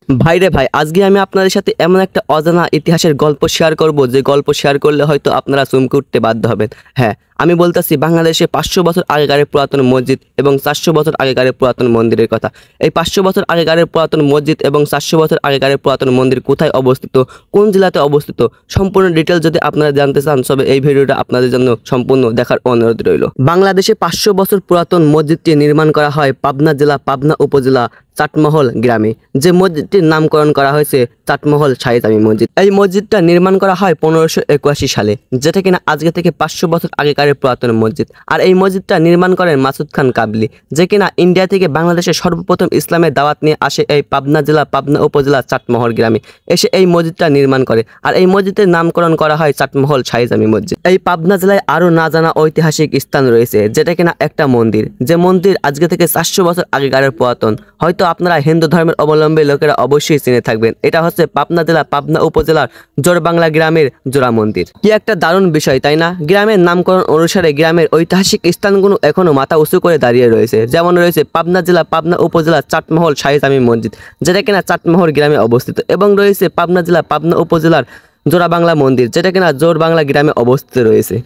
ভাইরে ভাই, আজকে আমি আপনাদের সাথে এমন একটা অজানা ইতিহাসের গল্প শেয়ার করব যে গল্প শেয়ার করলে হয়তো আপনারা চমকে উঠতে বাধ্য হবেন। হ্যাঁ, আমি বলতেছি বাংলাদেশে 500 বছর আগেকারের পুরাতন মসজিদ এবং 400 বছর আগেকারের পুরাতন মন্দিরের কথা। এই 500 বছর আগেকারের পুরাতন মসজিদ এবং 400 বছর আগেকারের পুরাতন মন্দির কোথায় অবস্থিত, কোন জেলাতে অবস্থিত, সম্পূর্ণ ডিটেল যদি আপনারা জানতে চান তবে এই ভিডিওটা আপনাদের জন্য সম্পূর্ণ দেখার অনুরোধ রইল। বাংলাদেশে 500 বছর পুরাতন মসজিদটি নির্মাণ করা হয় পাবনা জেলা, পাবনা উপজেলা চাটমহল গ্রামে। যে মসজিদটির নামকরণ করা হয়েছে চাটমহল শাহী জামি মসজিদ। এই মসজিদটা নির্মাণ করা হয় 1581 সালে, যেটা কিনা আজকে থেকে 500 বছর আগেকারের পুরাতন মসজিদ। আর এই মসজিদটা নির্মাণ করেন মাসুদ খান কাবলি, যে কিনা ইন্ডিয়া থেকে বাংলাদেশে সর্বপ্রথম ইসলামের দাওয়াত নিয়ে আসে এই পাবনা জেলা, পাবনা উপজেলা চাটমহল গ্রামে। এসে এই মসজিদটা নির্মাণ করে, আর এই মসজিদের নামকরণ করা হয় চাটমহল শাহী জামি মসজিদ। এই পাবনা জেলায় আরো না জানা ঐতিহাসিক স্থান রয়েছে, যেটা কিনা একটা মন্দির, যে মন্দির আজকে থেকে 400 বছর আগেকারের পুরাতন। হয়তো আপনারা হিন্দু ধর্মের অবলম্বী লোকেরা অবশ্যই চিনে থাকবেন। এটা হচ্ছে পাবনা জেলা, পাবনা উপজেলার জোরবাংলা গ্রামের জোড়া মন্দির। কি একটা দারুণ বিষয়, তাই না? গ্রামের নামকরণ অনুসারে গ্রামের ঐতিহাসিক স্থানগুলো এখনো মাথা উঁচু করে দাঁড়িয়ে রয়েছে। যেমন রয়েছে পাবনা জেলা, পাবনা উপজেলা চাটমহল শাহী জামি মসজিদ, যেটা কিনা চাটমহল গ্রামে অবস্থিত, এবং রয়েছে পাবনা জেলা, পাবনা উপজেলার জোড়াবাংলা মন্দির, যেটা কিনা জোরবাংলা গ্রামে অবস্থিত রয়েছে।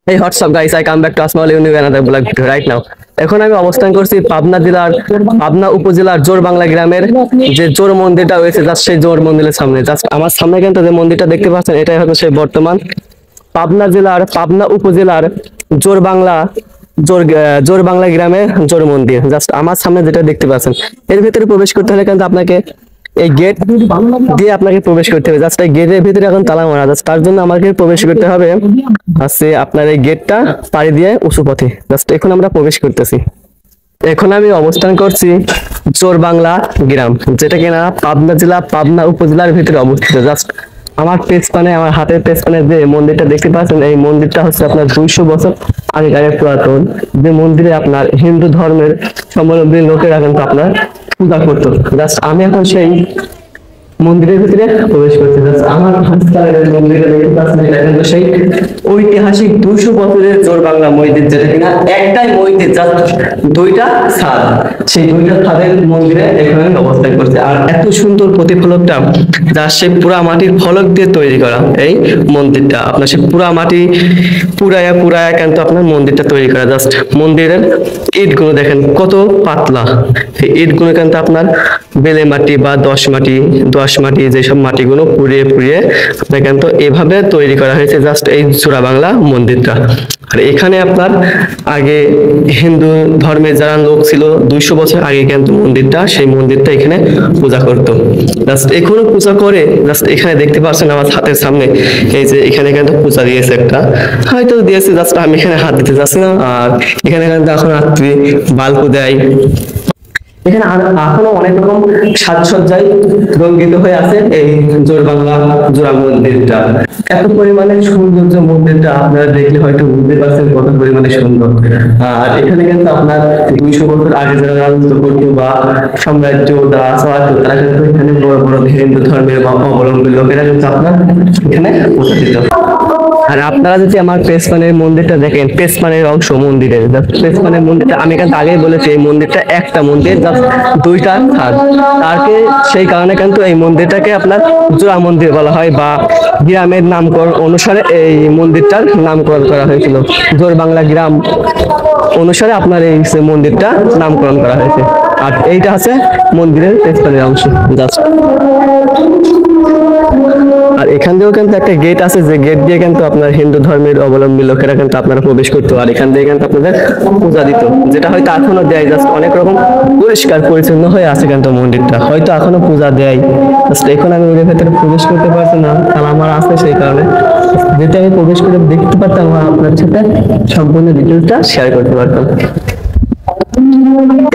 Hey, what's up guys, I come back to a small new another vlog video right now. এখন আমি অবস্থান করছি পাবনা জেলার, পাবনা উপজেলার জোর বাংলা গ্রামের যে জোর মন্দিরটা রয়েছে, জাস্ট সেই জোর মন্দিরের সামনে। জাস্ট আমার সামনে কিন্তু যে মন্দিরটা দেখতে পাচ্ছেন, এটাই হচ্ছে সেই বর্তমান পাবনা জেলার, পাবনা উপজেলার জোর বাংলা, জোর বাংলা গ্রামে জোর মন্দির। জাস্ট আমার সামনে যেটা দেখতে পাচ্ছেন, এর ভিতরে প্রবেশ করতে হলে কিন্তু আপনাকে এই গেট দিয়ে আপনাকে প্রবেশ করতে হবে। জাস্ট এই গেটের ভিতরে এখন তালা মারা, জাস্ট তার জন্য আমাকে প্রবেশ করতে হবে আছে আপনার এই গেটটা পাড়ি দিয়ে উঁচু পথে। জাস্ট এখন আমরা প্রবেশ করতেছি। এখন আমি অবস্থান করছি জোর বাংলা গ্রাম, যেটা কিনা পাবনা জেলা, পাবনা উপজেলার ভিতরে অবস্থিত। জাস্ট আমার পেছনে, আমার হাতের পেছনে যে মন্দিরটা দেখতে পাচ্ছেন, এই মন্দিরটা হচ্ছে আপনার 200 বছর আগেকার পুরাতন, যে মন্দিরে আপনার হিন্দু ধর্মের সমলম্বী লোকেরা কিন্তু আপনার পূজা করতো। জাস্ট আমি এখন সেই মন্দিরের ভিতরে প্রবেশ করতে যাচ্ছে। আমার মন্দিরে দেখতে পাচ্ছেন, এটা কিন্তু সেই ঐতিহাসিক 200 বছরের জোর বাংলা মসজিদ, যেটা কিনা একটাই মসজিদ, জাস্ট দুইটা ছাদ, সেই দুইটা ছাদের মন্দিরে এখানে অবস্থান করছে। আর এত সুন্দর প্রতিফলকটা, যা সেই পুরা মাটির ফলক দিয়ে তৈরি করা এই মন্দিরটা, আপনার সেই পুরা মাটি পুরায়া কিন্তু আপনার মন্দিরটা তৈরি করা। জাস্ট মন্দিরের ইটগুলো দেখেন কত পাতলা। এই ইটগুলো কিন্তু আপনার বেলে মাটি বা দশ মাটি যেসব মাটিগুলো পুড়িয়ে আপনার কিন্তু এভাবে তৈরি করা হয়েছে জাস্ট এই জোড়া বাংলা মন্দিরটা। আর এখানে আপনার আগে হিন্দু ধর্মের যারা লোক ছিল 200 বছর আগে কিন্তু সেই মন্দিরটা এখানে পূজা করতো। জাস্ট এখনো পূজা করে। জাস্ট এখানে দেখতে পাচ্ছেন আমার হাতের সামনে, এই যে এখানে কিন্তু পূজা দিয়েছে একটা, হয়তো দিয়েছে, জাস্ট আমি এখানে হাত দিতে যাচ্ছি না। আর এখানে কিন্তু এখন রাত্রি বাল্বও দেয়। এখানে এখনো অনেক রকম সাজসজ্জায় রঙ্গিত হয়ে আছে এই জোর বাংলা জোড়া মন্দিরটা। এত পরিমাণে সৌন্দর্য মন্দিরটা আপনারা দেখলে হয়তো বুঝতে পারছেন কত পরিমাণে সুন্দর। আর এখানে কিন্তু আপনার 200 বছর আগে যারা রাজত্ব করতো বা সাম্রাজ্য দ্বারা চালাতো, তারা কিন্তু এখানে বড় বড় হিন্দু ধর্মের বা অবলম্বী লোকেরা কিন্তু আপনার এখানে উপস্থিত। আর আপনারা যদি আমার পেছনের মন্দিরটা দেখেন, পেছনের অংশ মন্দিরের, পেছনের মন্দিরটা আমি কিন্তু আগেই বলেছি, এই মন্দিরটা একটা মন্দির, জাস্ট দুইটা ছাদ। তাকে সেই কারণে কিন্তু এই মন্দিরটাকে আপনার জোড়া মন্দির বলা হয়, বা গ্রামের নামকরণ অনুসারে এই মন্দিরটার নামকরণ করা হয়েছিল। জোর বাংলা গ্রাম অনুসারে আপনার এই মন্দিরটা নামকরণ করা হয়েছে। আর এইটা আছে মন্দিরের পেছনের অংশ জাস্ট। আর এখান দিয়েও কিন্তু একটা গেট আছে, যে গেট দিয়ে কিন্তু আপনার হিন্দু ধর্মের অবলম্বী লোকেরা কিন্তু আপনারা প্রবেশ করতো, আর এখান দিয়ে কিন্তু আপনাদের পূজা দিত, যেটা হয়তো এখনো দেয়। জাস্ট অনেক রকম পরিষ্কার পরিচ্ছন্ন হয়ে আছে কিন্তু মন্দিরটা, হয়তো এখনো পূজা দেয়। জাস্ট এখন আমি ওদের ভেতরে প্রবেশ করতে পারছি না, কারণ আমার আছে, সেই কারণে যেটা আমি প্রবেশ করে দেখতে পারতাম, আপনার সাথে সম্পূর্ণ ডিটেলসটা শেয়ার করতে পারতাম।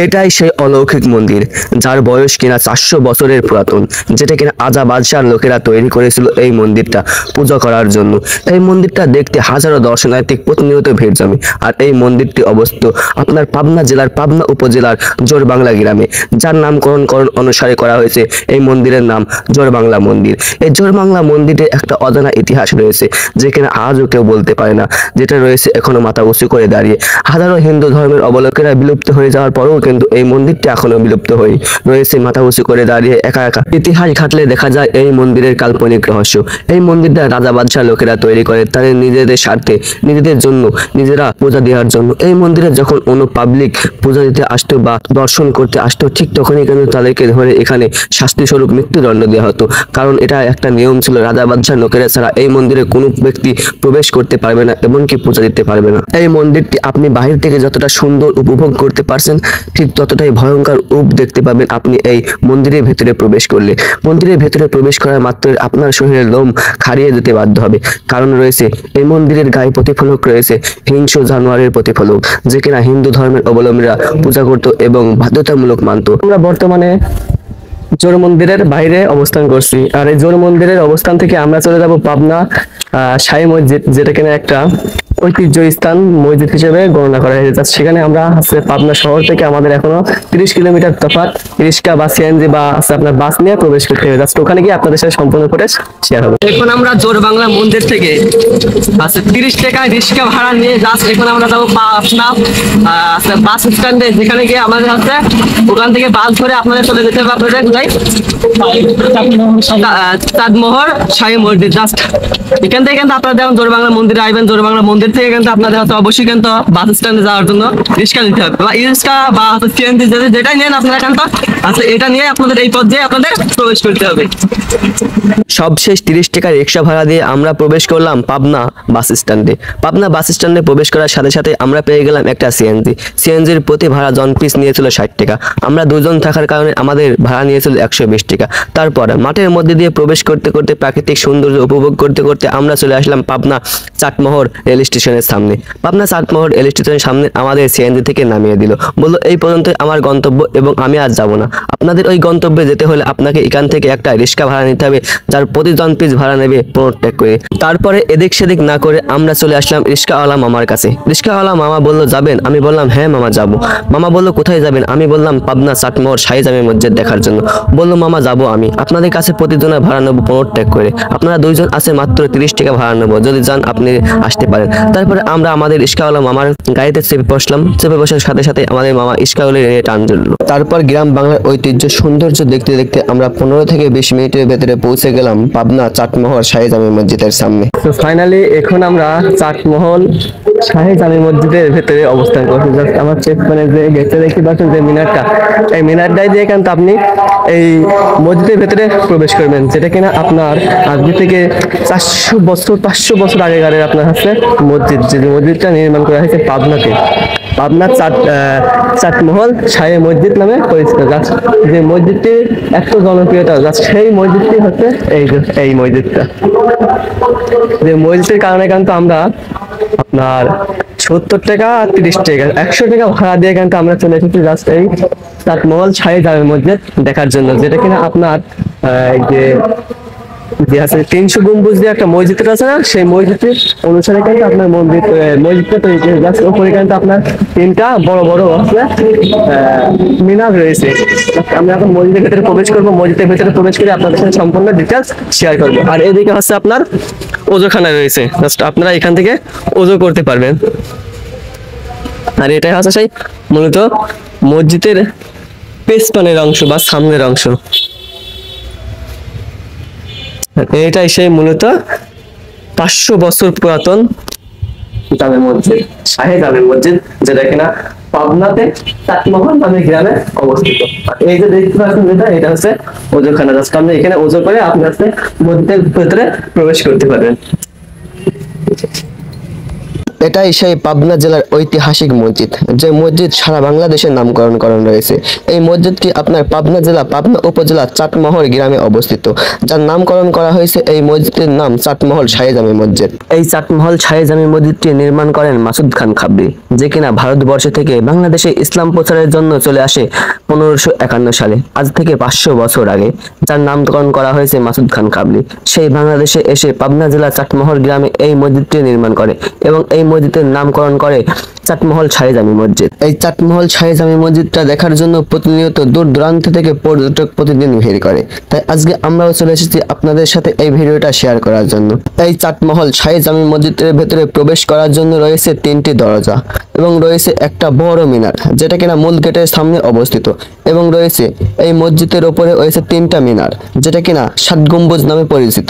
এটাই সেই অলৌকিক মন্দির, যার বয়স কিনা 400 বছরের পুরাতন, যেটা কিনা আজা বাদশার লোকেরা তৈরি করেছিল এই মন্দিরটা পূজা করার জন্য। এই মন্দিরটা দেখতে হাজারো দর্শনার্থী প্রতিনিয়ত ভিড় জমে। আর এই মন্দিরটি অবস্থিত আপনার পাবনা জেলার, পাবনা উপজেলার জোর বাংলা গ্রামে, যার নামকরণ অনুসারে করা হয়েছে এই মন্দিরের নাম জোর বাংলা মন্দির। এই জোর বাংলা মন্দিরের একটা অজানা ইতিহাস রয়েছে, যেখানে আজও কেউ বলতে পারে না, যেটা রয়েছে এখনো মাথা উঁচু করে দাঁড়িয়ে। হাজারো হিন্দু ধর্মের অবলম্বীরা বিলুপ্ত হয়ে যাওয়ার হওয়ার পরেও কিন্তু এই মন্দিরটি এখনো বিলুপ্ত হয়ে রয়েছে, মাথা উঁচু করে দাঁড়িয়ে একা একা। ইতিহাস ঘাটলে দেখা যায় এই মন্দিরের কাল্পনিক রহস্য। এই মন্দিরটা রাজা বাদশাহ লোকেরা তৈরি করে তাদের নিজেদের স্বার্থে, নিজেদের জন্য, নিজেরা পূজা দেওয়ার জন্য। এই মন্দিরে যখন কোনো পাবলিক পূজা দিতে আসতো বা দর্শন করতে আসতো, ঠিক তখনই কিন্তু তাদেরকে ধরে এখানে শাস্তি স্বরূপ মৃত্যুদণ্ড দেওয়া হতো। কারণ এটা একটা নিয়ম ছিল, রাজা বাদশাহ লোকেরা ছাড়া এই মন্দিরে কোনো ব্যক্তি প্রবেশ করতে পারবে না, এমনকি পূজা দিতে পারবে না। এই মন্দিরটি আপনি বাহির থেকে যতটা সুন্দর উপভোগ করতে পারছেন, ঠিক ততটাই ভয়ঙ্কর রূপ দেখতে পাবেন আপনি এই মন্দিরের ভেতরে প্রবেশ করলে। মন্দিরের ভেতরে প্রবেশ করার মাত্র আপনার শরীরের লোম খাড়িয়ে দিতে বাধ্য হবে, কারণ রয়েছে এই মন্দিরের গায়ে প্রতিফলক রয়েছে হিংস্র জানোয়ারের প্রতিফলক, যে কিনা হিন্দু ধর্মের অবলম্বীরা পূজা করত এবং বাধ্যতামূলক মানত। আমরা বর্তমানে জোর মন্দিরের বাইরে অবস্থান করছি, আর এই জোর মন্দিরের অবস্থান থেকে আমরা চলে যাব পাবনা শাহী মসজিদ, যেটা কিনা একটা ঐতিহ্য স্থান মসজিদ হিসেবে গণনা করা হয়েছে। সেখানে আমরা পাবনা শহর থেকে আমাদের এখনো 30 কিলোমিটার তফাৎ রিক্সা বা সিএনজি বা আপনার বাস নিয়ে প্রবেশ করতে হবে। জাস্ট ওখানে গিয়ে আপনাদের সাথে সম্পূর্ণ ফুটেজ শেয়ার হবে। এখন আমরা জোর বাংলা মন্দির থেকে 30 টাকা রিক্সা ভাড়া নিয়ে জাস্ট এখন আমরা যাবো পাবনা বাস স্ট্যান্ডে, যেখানে গিয়ে আমাদের হচ্ছে ওখান থেকে বাস ধরে আপনাদের চলে যেতে হবে আপনাদের চাঁদমোহর শাহী মসজিদ। জাস্ট এখান থেকে কিন্তু আপনারা যখন জোর বাংলা মন্দিরে আসবেন, জোর বাংলা মন্দির থেকে কিন্তু আপনাদের হয়তো অবশ্যই কিন্তু বাস স্ট্যান্ডে যাওয়ার জন্য রিক্সা নিতে হবে, বা রিক্সা বা সিএনজি যেটাই নেন আপনারা কিন্তু এটা নিয়ে আপনাদের এই পথ দিয়ে আপনাদের প্রবেশ করতে হবে। সবশেষ 30 টাকা রিক্সা ভাড়া দিয়ে আমরা প্রবেশ করলাম পাবনা বাস স্ট্যান্ডে। পাবনা বাস স্ট্যান্ডে প্রবেশ করার সাথে সাথে আমরা পেয়ে গেলাম একটা সিএনজি। সিএনজির প্রতি ভাড়া জন পিস নিয়েছিল 60 টাকা। আমরা দুজন থাকার কারণে আমাদের ভাড়া নিয়েছিল 120 টাকা। তারপর মাঠের মধ্যে দিয়ে প্রবেশ করতে করতে প্রাকৃতিক সৌন্দর্য উপভোগ করতে করতে আমরা চলে আসলাম পাবনা চাটমোহর রেল স্টেশনের সামনে। পাবনা চাটমোহর রেল স্টেশনের সামনে আমাদের সিএনজি থেকে নামিয়ে দিল, বললো এই পর্যন্ত আমার গন্তব্য এবং আমি আর যাব না। আপনাদের ওই গন্তব্যে যেতে হলে আপনাকে এখান থেকে একটা রিক্সা ভাড়া নিতে হবে, যার প্রতি জন পিস ভাড়া নেবে 15 টাকা করে। তারপরে এদিক সেদিক না করে আমরা চলে আসলাম রিক্সাওয়ালা মামার কাছে। রিক্সাওয়ালা মামা বললো যাবেন? আমি বললাম হ্যাঁ মামা যাবো। মামা বললো কোথায় যাবেন? আমি বললাম পাবনা চাটমোহর শাহী জামে মসজিদ দেখার জন্য। বললো মামা যাবো আমি, আপনাদের কাছে প্রতিজনের ভাড়া নেবো 15 টাকা করে। আপনারা দুইজন আছে মাত্র 30 টাকা ভাড়া নেবো, যদি যান আপনি আসতে পারেন। তারপরে আমরা আমাদের রিক্সাওয়ালা মামার গাড়িতে চেপে বসলাম। চেপে বসার সাথে সাথে আমাদের মামা রিক্সাওয়ালা টান ধরলো। তারপর গ্রাম বাংলার ঐতিহ্য সৌন্দর্য দেখতে দেখতে আমরা 15 থেকে 20 মিনিটের ভেতরে পৌঁছে গেলাম পাবনা চাটমোহর শাহী জামে মসজিদের সামনে। তো ফাইনালি এখন আমরা চাটমোহর শাহী জামে মসজিদের ভেতরে অবস্থান করছি। জাস্ট আমার চেক মানে যে গেটে দেখতে পাচ্ছেন যে মিনারটা, এই মিনারটাই দিয়ে কিন্তু আপনি এই মসজিদের ভেতরে প্রবেশ করবেন, যেটা কিনা আপনার আজকে থেকে 400 বছর 500 বছর আগেকারের আপনার হচ্ছে মসজিদ। যে মসজিদটা নির্মাণ করা হয়েছে পাবনাতে, পাবনা চাটমোহর শাহী মসজিদ নামে পরিচিত। যে মসজিদটি এত জনপ্রিয়তা, সেই মসজিদটি হচ্ছে এই মসজিদটা। যে মসজিদের কারণে কিন্তু আমরা আপনার 70 টাকা 30 টাকা 100 টাকা ভাড়া দিয়ে কিন্তু আমরা চলে এসেছি জাস্ট এই চাটমোহর শাহী জামে মসজিদ দেখার জন্য, যেটা কিনা আপনার যে আছে 300 গম্বুজ দিয়ে একটা মসজিদ আছে না, সেই মসজিদের অনুসারে কিন্তু আপনার মসজিদটা তৈরি করে। জাস্ট উপরে কিন্তু আপনার 3টা বড় বড় আছে মিনার রয়েছে। আমরা এখন মসজিদের ভেতরে প্রবেশ করবো। মসজিদের ভেতরে প্রবেশ করে আপনাদের সাথে সম্পূর্ণ ডিটেলস শেয়ার করবো। আর এদিকে হচ্ছে আপনার ওজোখানা রয়েছে, জাস্ট আপনারা এখান থেকে ওজো করতে পারবেন। আর এটাই হচ্ছে সেই মূলত মসজিদের পেছনের অংশ বা সামনের অংশ। এটাই সেই মূলত 500 বছর পুরাতন জামে মসজিদ, শাহী জামে মসজিদ, যেটা কিনা পাবনাতে চাটমোহর নামে গ্রামে অবস্থিত। এই যে দেখতে পাচ্ছেন যেটা, এটা হচ্ছে ওজোখানা। জাস্ট আপনি এখানে ওজো করে আপনি হচ্ছে মসজিদের ভেতরে প্রবেশ করতে পারবেন। এটাই সেই পাবনা জেলার ঐতিহাসিক মসজিদ, যে মসজিদ সারা বাংলাদেশের নামকরণ করা রয়েছে। এই মসজিদটি আপনার পাবনা জেলা পাবনা উপজেলা চাটমোহর গ্রামে অবস্থিত, যার নামকরণ করা হয়েছে এই মসজিদের নাম চাটমোহর শাহী জামে মসজিদ। এই চাটমোহর শাহী জামে মসজিদটি নির্মাণ করেন মাসুদ খান খাবরি, যে কিনা ভারতবর্ষ থেকে বাংলাদেশে ইসলাম প্রচারের জন্য চলে আসে 1551 সালে, আজ থেকে 500 বছর আগে, যার নামকরণ করা হয়েছে মাসুদ খান খাবরি। সেই বাংলাদেশে এসে পাবনা জেলা চাটমোহর গ্রামে এই মসজিদটি নির্মাণ করে এবং এই মসজিদের নামকরণ করে চাটমহল শাহী জামি মসজিদ। এই চাটমহল শাহী জামি মসজিদটা দেখার জন্য প্রতিনিয়ত দূর দূরান্ত থেকে পর্যটক প্রতিদিন ভিড় করে। তাই আজকে আমরাও চলে এসেছি আপনাদের সাথে এই ভিডিওটা শেয়ার করার জন্য। এই চাটমহল শাহী জামি মসজিদের ভেতরে প্রবেশ করার জন্য রয়েছে 3টি দরজা এবং রয়েছে একটা বড় মিনার, যেটা কিনা মূল গেটের সামনে অবস্থিত, এবং রয়েছে এই মসজিদের ওপরে রয়েছে 3টা মিনার, যেটা কিনা 7 গম্বুজ নামে পরিচিত,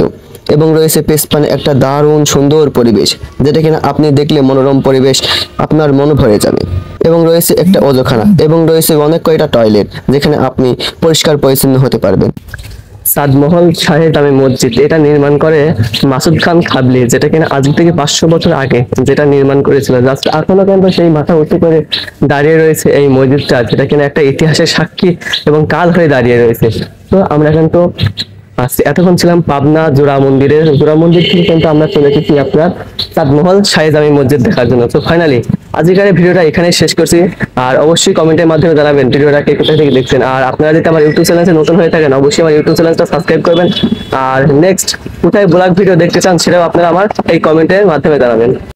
এবং রয়েছে পেছনে একটা দারুণ সুন্দর পরিবেশ, যেটা কিনা আপনি দেখলে মনোরম পরিবেশ আপনার মন ভরে যাবে। এবং রয়েছে একটা ওযুখানা এবং রয়েছে অনেক কয়টা টয়লেট, যেখানে আপনি পরিষ্কার পরিচ্ছন্ন হতে পারবেন। চাটমহল শাহী জামি মসজিদ এটা নির্মাণ করে মাসুদ খান খাবলি, যেটা কিনা আজ থেকে 500 বছর আগে যেটা নির্মাণ করেছিল। জাস্ট এখনো কিন্তু সেই মাথা উঁচু করে দাঁড়িয়ে রয়েছে এই মসজিদটা, যেটা কিনা একটা ইতিহাসের সাক্ষী এবং কাল হয়ে দাঁড়িয়ে রয়েছে। তো আমরা কিন্তু এতক্ষণ ছিলাম পাবনা জোড়া মন্দির থেকে কিন্তু আমরা চলে এসেছি আপনার চাটমহল শাহী জামি মসজিদ দেখার জন্য। তো ফাইনালি আজকের এই ভিডিওটা এখানে শেষ করছি। আর অবশ্যই কমেন্টের মাধ্যমে জানাবেন ভিডিওটা কে কোথা থেকে দেখছেন। আর আপনারা যদি আমার ইউটিউব চ্যানেলে নতুন হয়ে থাকেন, অবশ্যই আমার ইউটিউব চ্যানেলটা সাবস্ক্রাইব করবেন। আর নেক্সট কোথায় ব্লগ ভিডিও দেখতে চান সেটাও আপনারা আমার এই কমেন্টের মাধ্যমে জানাবেন।